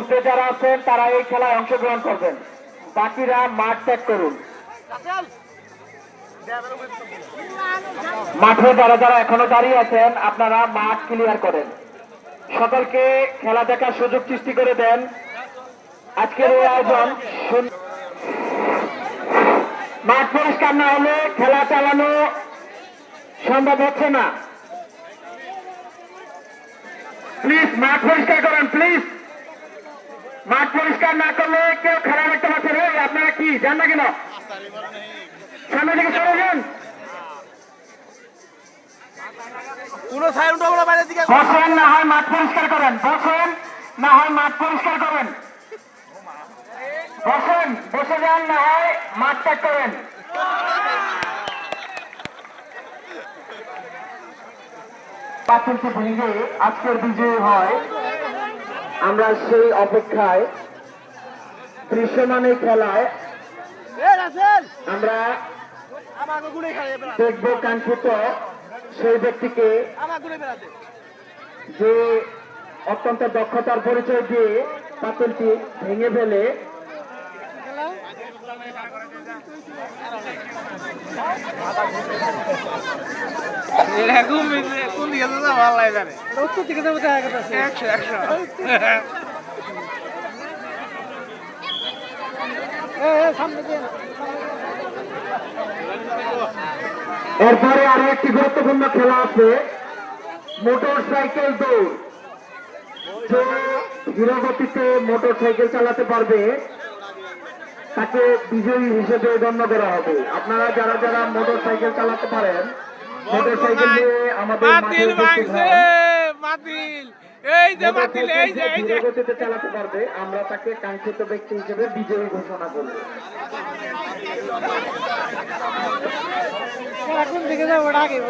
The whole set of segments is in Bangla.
মুহূর্তে যারা আছেন তারা এই খেলায় অংশগ্রহণ করবেন, বাকিরা মাঠ ত্যাগ করুন। মাঠে যারা যারা এখনো দাঁড়িয়ে আছেন আপনারা মাঠ ক্লিয়ার করেন, সকলকে খেলা দেখার সুযোগ সৃষ্টি করে দেন। আজকের এই আয়োজন মাঠ পরিষ্কার না হলে খেলা চালানো সম্ভব হচ্ছে না। প্লিজ মাঠ পরিষ্কার করেন, প্লিজ। মাঠ পরিষ্কার না করলে কেউ খেলা দেখতে পাচ্ছেন। আপনারা কি যান না কেন? সামনে থেকে সরে যান। বসেন, না হয় মাঠ পরিষ্কার করেন। বসেন, না হয় মাঠ পরিষ্কার করেন। বসেন, বসে যান, না হয় মাঠ ত্যাগ করেন। পাঁচিলটি ভেঙে আজকের বিজয়ী হয়, আমরা সেই অপেক্ষায় দৃশ্যমান এই খেলায় আমরা দেখব কাঙ্ক্ষিত সেই ব্যক্তিকে যে অত্যন্ত দক্ষতার পরিচয় দিয়ে পাঁচিলটি ভেঙে ফেলে এরপরে আরো একটি গুরুত্বপূর্ণ খেলা আছে, মোটর সাইকেল দৌড়। যে ধীরগতিতে মোটর সাইকেল চালাতে পারবে তাকে বিজয়ী হিসেবে গণ্য করা হবে। আপনারা যারা যারা মোটর সাইকেল চালাতে পারেন, মোটর সাইকেল দিয়ে আমাদের ধীরগতিতে চালাতে পারবে, আমরা তাকে কাঙ্ক্ষিত ব্যক্তি হিসেবে বিজয়ী ঘোষণা করব।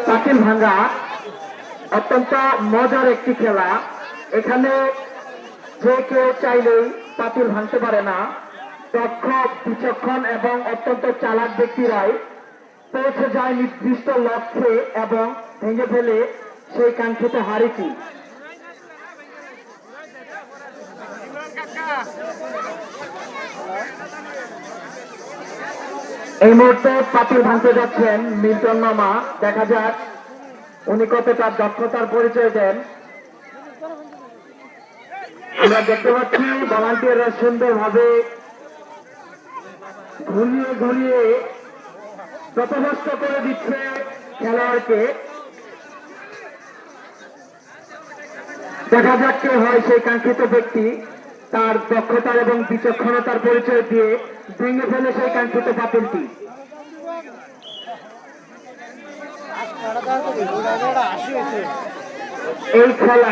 পাঁচিল ভাঙ্গা অত্যন্ত মজার একটি খেলা। এখানে যে কেউ চাইলেই পাঁচিল ভাঙতে পারে না। দক্ষ, বিচক্ষণ এবং অত্যন্ত চালাক ব্যক্তিরাই পৌঁছে যায় নির্দিষ্ট লক্ষ্যে এবং ভেঙে ফেলে সেই কাঙ্ক্ষিত হাড়িটি। এই মুহূর্তে পাঁচিল ভাঙতে যাচ্ছেন মিল্টন মামা। দেখা যাক উনি কতটা দক্ষতার পরিচয় দেন। আমরা দেখতে পাচ্ছি ভলান্টিয়াররা সুন্দরভাবে ঘুরিয়ে ঘুরিয়ে পথভ্রষ্ট করে দিচ্ছে খেলোয়াড়কে। দেখা যাক কে হয় সেই কাঙ্ক্ষিত ব্যক্তি, তার দক্ষতার এবং বিচক্ষণতার পরিচয় দিয়ে ভেঙে ফেলে সেই কাঙ্ক্ষিত পাঁচিলটি। এই খেলা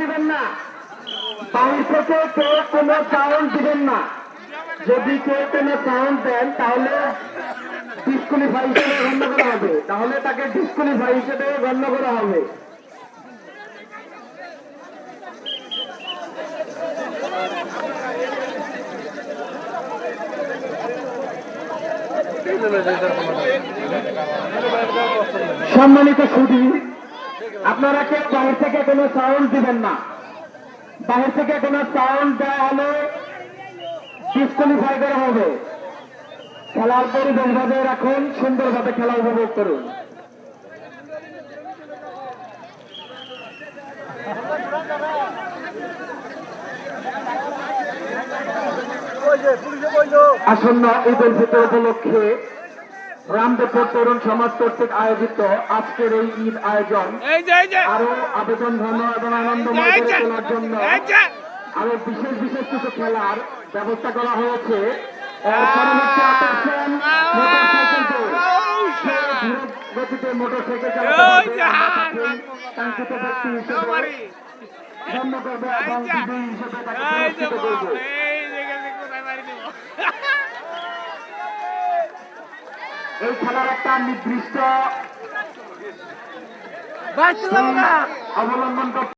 দিবেন না, বাইরে থেকে কেউ কোনো সাউন্ড দিবেন না। যদি কেউ কোনো সাউন্ড দেন তাহলে ডিসকোয়ালিফাই হিসেবে গণ্য করা হবে, তাহলে তাকে ডিসকোয়ালিফাই হিসেবে গণ্য করা হবে। সম্মানিত সুধী, আপনারা কেউ বাহির থেকে কোনো সাউন্ড দিবেন না। বাহির থেকে কোনো সাউন্ড দেওয়া হলে ডিসকোয়ালিফাই করা হবে। খেলার পরিবেশভাবে রাখুন, সুন্দরভাবে খেলা উপভোগ করুন। আসন্ন ঈদ উল ফিতর উপলক্ষে রামদেবপুর তরুণ সমাজ কর্তৃক আয়োজিত আজকের এই ঈদ আয়োজন আরো আবেদন ঘন এবং আনন্দময় করে তোলার জন্য আরো বিশেষ বিশেষ কিছু খেলার ব্যবস্থা করা হয়েছে। গতিতে মোটর সাইকেল চালাতে কাঙ্ক্ষিত ব্যক্তি হিসেবে গণ্য করবে এবং বিজয়ী হিসেবে তাকে পুরস্কৃত করবে। এই খেলার একটা নির্দিষ্ট অবলম্বন